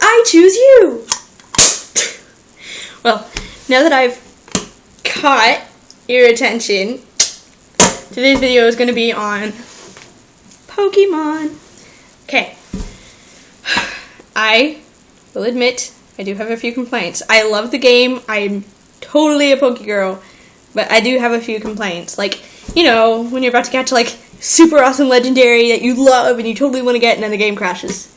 I choose you! Well, now that I've caught your attention, today's video is going to be on Pokemon. Okay. I will admit, I do have a few complaints. I love the game. I'm totally a Poke girl, but I do have a few complaints. Like, you know, when you're about to catch, like, super awesome legendary that you love and you totally want to get, and then the game crashes.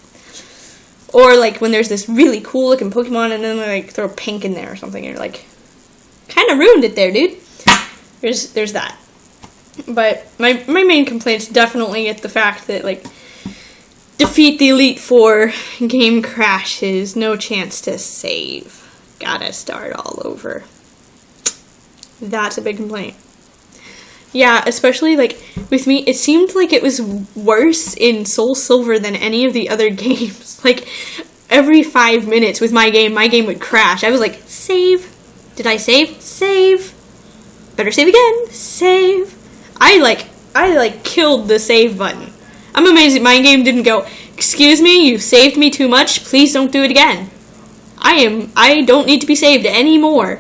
Or, like, when there's this really cool-looking Pokemon, and then they, like, throw pink in there or something, and you're like, kind of ruined it there, dude. There's that. But my main complaint's definitely at the fact that, like, defeat the Elite Four, game crashes, no chance to save. Gotta start all over. That's a big complaint. Yeah, especially, like, with me, it seemed like it was worse in Soul Silver than any of the other games. Like, every 5 minutes with my game would crash. I was like, save. Did I save? Save. Better save again. Save. I killed the save button. I'm amazed that my game didn't go, excuse me, you saved me too much, please don't do it again. I don't need to be saved anymore.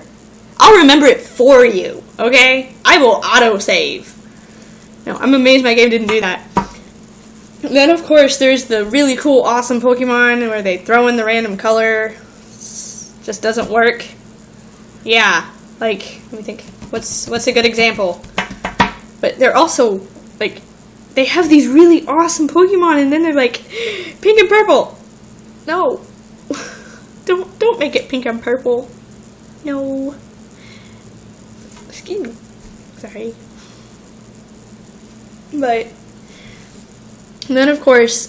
I'll remember it for you, okay? I will auto-save. No, I'm amazed my game didn't do that. Then, of course, there's the really cool, awesome Pokemon where they throw in the random color. Just doesn't work. Yeah, like, let me think. What's a good example? But they're also, like, they have these really awesome Pokemon, and then they're like, pink and purple. No. Don't make it pink and purple. No. Excuse me. Sorry. But then, of course,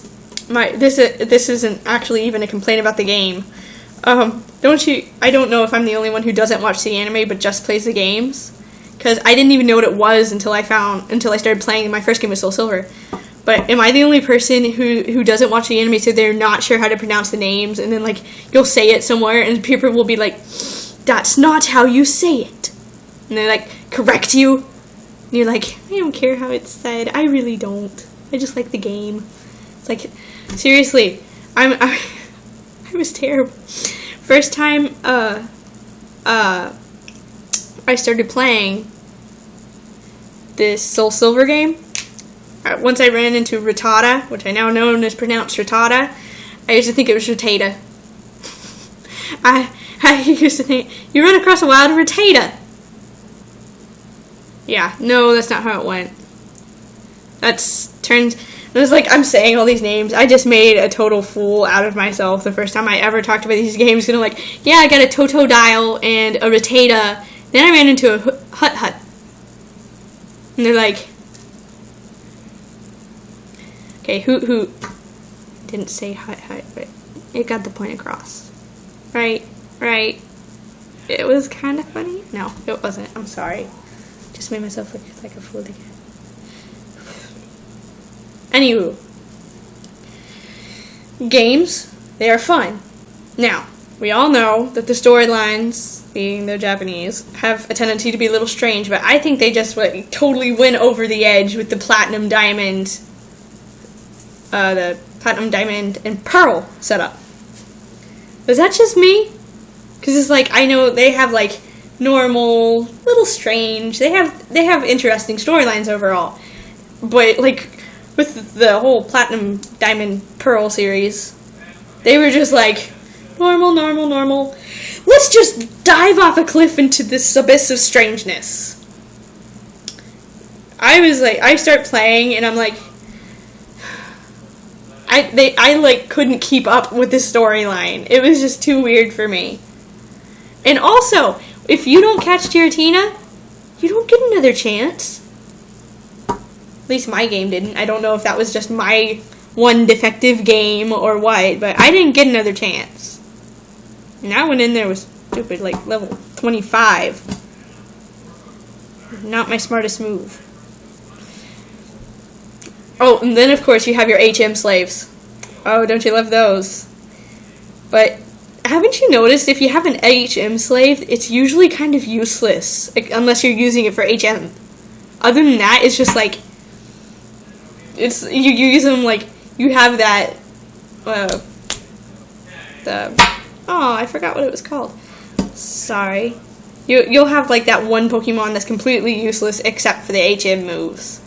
this isn't actually even a complaint about the game. I don't know if I'm the only one who doesn't watch the anime but just plays the games, because I didn't even know what it was until I started playing. My first game was Soul Silver. But am I the only person who doesn't watch the anime, so they're not sure how to pronounce the names, and then, like, you'll say it somewhere and people will be like, that's not how you say it. And they, like, correct you. And you're like, I don't care how it's said. I really don't. I just like the game. It's like, seriously, I was terrible. First time I started playing this Soul Silver game, once I ran into Rattata, which I now know is pronounced Rattata. I used to think it was Rattata. I used to think, you run across a wild Rattata. Yeah, no, that's not how it went. It was like, I'm saying all these names. I just made a total fool out of myself the first time I ever talked about these games. And I'm like, yeah, I got a Totodile and a Rattata. Then I ran into a Hut. And they're like, okay, who didn't say Hut, but it got the point across. Right. It was kind of funny. No, it wasn't. I'm sorry. Just made myself look like a fool again. Anywho, games, they are fun. Now, we all know that the storylines, being they're Japanese, have a tendency to be a little strange, but I think they just totally went over the edge with the Platinum Diamond and Pearl setup. Was that just me? Because it's like, I know they have, like, normal, little strange, they have interesting storylines overall. But, like, with the whole Platinum Diamond Pearl series, they were just like, normal. Let's just dive off a cliff into this abyss of strangeness. I start playing and I'm like, I couldn't keep up with this storyline. It was just too weird for me. And also, if you don't catch Giratina, you don't get another chance. At least my game didn't. I don't know if that was just my one defective game or what, but I didn't get another chance. And I went in there with stupid, like, level 25. Not my smartest move. Oh, and then, of course, you have your HM slaves. Oh, don't you love those? But haven't you noticed if you have an HM slave, it's usually kind of useless, unless you're using it for HM. Other than that, it's just like, you use them like, you have that Oh, I forgot what it was called. Sorry. You'll have like that one Pokemon that's completely useless except for the HM moves.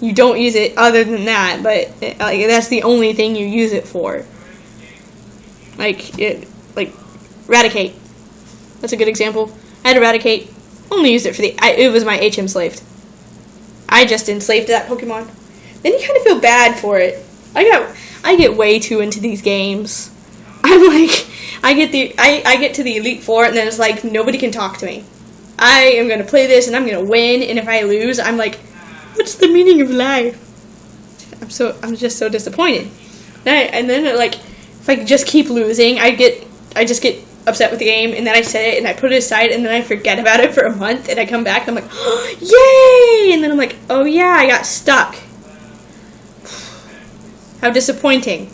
You don't use it other than that, but that's the only thing you use it for. Like Raticate. That's a good example. I had Eradicate. Only used it for it was my HM slaved. I just enslaved that Pokemon. Then you kind of feel bad for it. I get way too into these games. I'm like, I get to the Elite Four and then it's like nobody can talk to me. I am gonna play this and I'm gonna win, and if I lose, I'm like, what's the meaning of life? I'm just so disappointed. And then like, if I just keep losing, I just get upset with the game, and then I set it and I put it aside, and then I forget about it for a month, and I come back and I'm like, oh, yay! And then I'm like, oh yeah, I got stuck. How disappointing.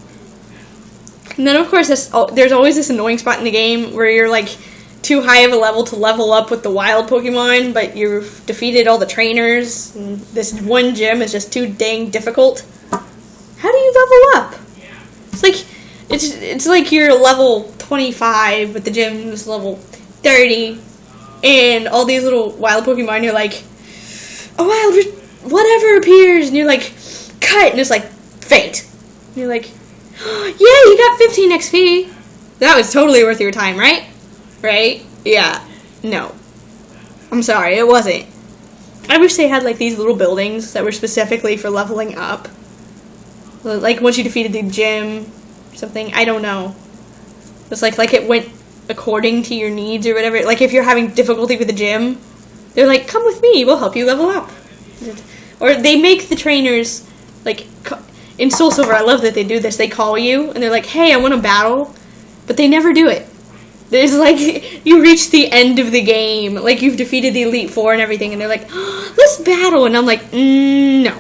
And then of course there's always this annoying spot in the game where you're like too high of a level to level up with the wild Pokemon, but you've defeated all the trainers, and this one gym is just too dang difficult. How do you level up? It's like you're level 25, but the gym's level 30, and all these little wild Pokemon, you're like, a wild whatever appears, and you're like, cut, and it's like, fate. And you're like, yeah, you got 15 XP. That was totally worth your time, right? Right? Yeah. No. I'm sorry, it wasn't. I wish they had like these little buildings that were specifically for leveling up. Like once you defeated the gym or something, I don't know. It's like it went according to your needs or whatever. Like if you're having difficulty with the gym, they're like, come with me, we'll help you level up. Or they make the trainers, like in Soul Silver, I love that they do this. They call you and they're like, hey, I want to battle, but they never do it. There's like, you reach the end of the game, like you've defeated the Elite Four and everything, and they're like, oh, let's battle, and I'm like, no,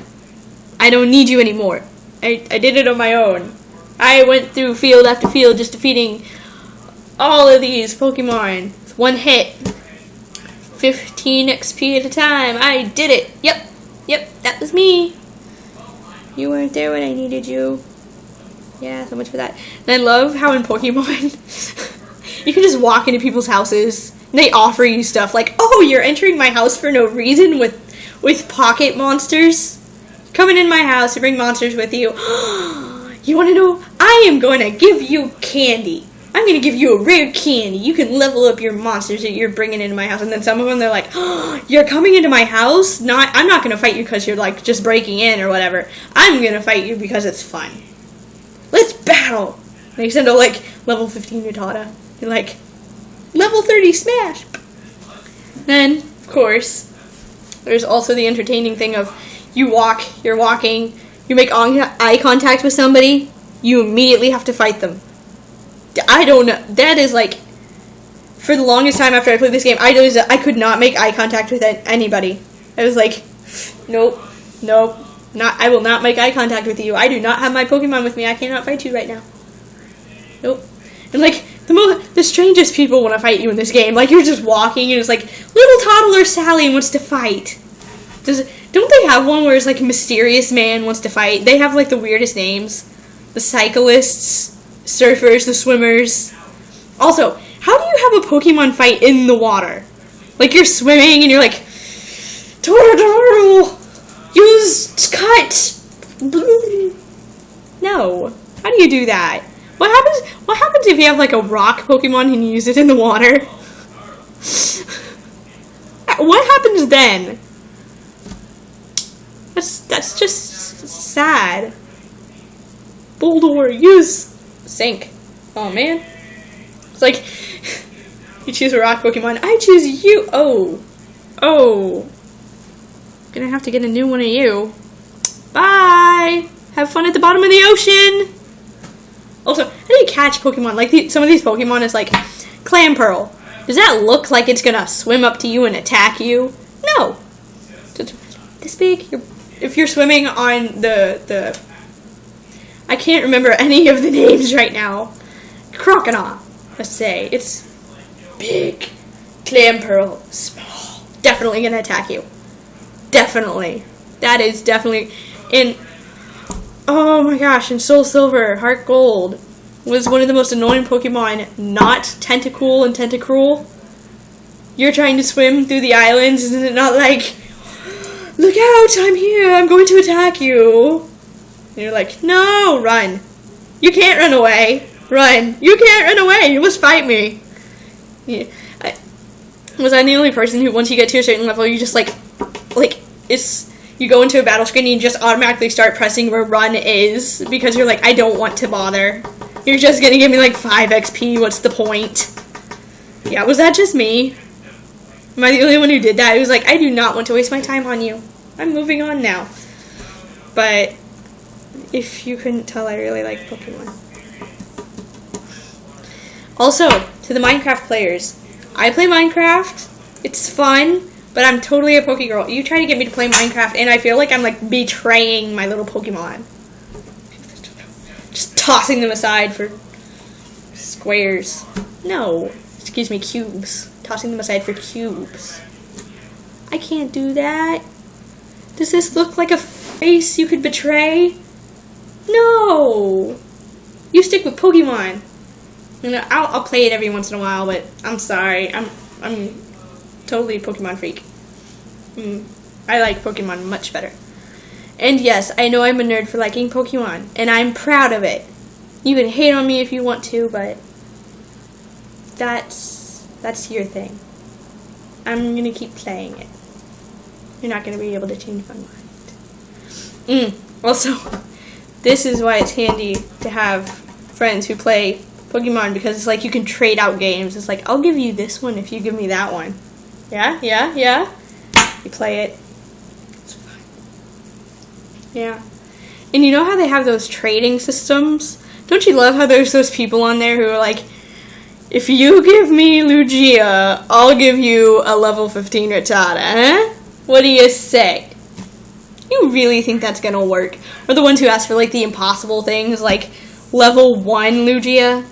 I don't need you anymore. I did it on my own. I went through field after field just defeating all of these Pokemon with one hit. 15 XP at a time. I did it. Yep, that was me. You weren't there when I needed you. Yeah, so much for that. And I love how in Pokemon, you can just walk into people's houses and they offer you stuff like, oh, you're entering my house for no reason with pocket monsters? Coming in my house to bring monsters with you. You want to know? I am going to give you candy. I'm going to give you a rare candy. You can level up your monsters that you're bringing into my house. And then some of them, they're like, oh, you're coming into my house? I'm not going to fight you because you're like just breaking in or whatever. I'm going to fight you because it's fun. Let's battle. And they send a like level 15 Utada. You're like, level 30 smash. Then, of course, there's also the entertaining thing of you're walking, you make eye contact with somebody, you immediately have to fight them. I don't know. That is like, for the longest time after I played this game, I could not make eye contact with anybody. I was like, nope, I will not make eye contact with you. I do not have my Pokemon with me. I cannot fight you right now. Nope. And like, the strangest people want to fight you in this game. Like, you're just walking and it's like, little toddler Sally wants to fight. Don't they have one where it's like mysterious man wants to fight? They have like the weirdest names. The cyclists, surfers, the swimmers. Also, how do you have a Pokemon fight in the water? Like you're swimming and you're like, turtle, use cut. No. How do you do that? What happens if you have like a rock Pokemon and you use it in the water? What happens then? That's just sad. Boulder, use sink. Oh man. It's like you choose a rock Pokemon. I choose you. Oh. Gonna have to get a new one of you. Bye. Have fun at the bottom of the ocean. Also, how do you catch Pokemon? Like some of these Pokemon is like Clamperl. Does that look like it's gonna swim up to you and attack you? No. This big. If you're swimming on the I can't remember any of the names right now. Croconaw, let's say. It's big. Clamperl, small. Definitely gonna attack you. Definitely. That is definitely in. Oh my gosh, in Soul Silver, Heart Gold, was one of the most annoying Pokemon, not Tentacool and Tentacruel. You're trying to swim through the islands, isn't it not like, look out, I'm here, I'm going to attack you. And you're like, no, run. You can't run away. Run. You can't run away. You must fight me. Yeah. Was I the only person who, once you get to a certain level, you just you go into a battle screen and you just automatically start pressing where run is because you're like, I don't want to bother. You're just gonna give me like 5 XP. What's the point? Yeah, was that just me? Am I the only one who did that? It was like, I do not want to waste my time on you. I'm moving on now. But if you couldn't tell, I really like Pokemon. Also, to the Minecraft players, I play Minecraft. It's fun, but I'm totally a Pokegirl. You try to get me to play Minecraft, and I feel like I'm like betraying my little Pokemon. Just tossing them aside for squares. No, excuse me, cubes. Tossing them aside for cubes. I can't do that. Does this look like a face you could betray? No. You stick with Pokemon. You know, I'll play it every once in a while, but I'm sorry. I'm totally a Pokemon freak. I like Pokemon much better. And yes, I know I'm a nerd for liking Pokemon, and I'm proud of it. You can hate on me if you want to, but that's your thing. I'm gonna keep playing it. You're not gonna be able to change my mind. Also, this is why it's handy to have friends who play Pokemon, because it's like you can trade out games. It's like, I'll give you this one if you give me that one. Yeah? You play it. It's fun. Yeah. And you know how they have those trading systems? Don't you love how there's those people on there who are like, if you give me Lugia, I'll give you a level 15 Rattata, eh? What do you say? You really think that's gonna work? Or the ones who ask for like the impossible things, like level 1 Lugia?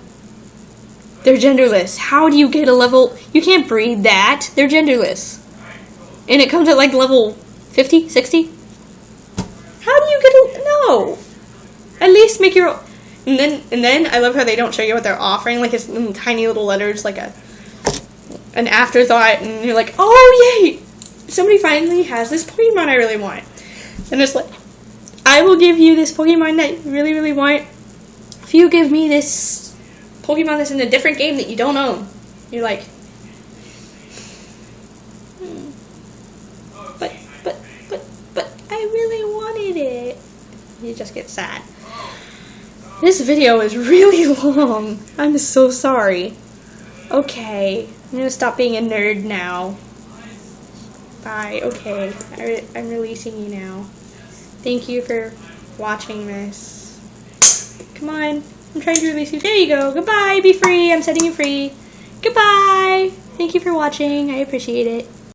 They're genderless. How do you get a level... You can't breed that. They're genderless. And it comes at like level 50, 60? How do you get a... No. At least make your... And then I love how they don't show you what they're offering. Like it's in tiny little letters, like an afterthought. And you're like, oh yay! Somebody finally has this Pokemon I really want. And it's like, I will give you this Pokemon that you really, really want if you give me this Pokemon that's in a different game that you don't own. You're like, but I really wanted it. You just get sad. This video is really long. I'm so sorry. Okay, I'm gonna stop being a nerd now. Bye. Okay, I'm releasing you now. Thank you for watching this. Come on. I'm trying to release you. There you go. Goodbye. Be free. I'm setting you free. Goodbye. Thank you for watching. I appreciate it.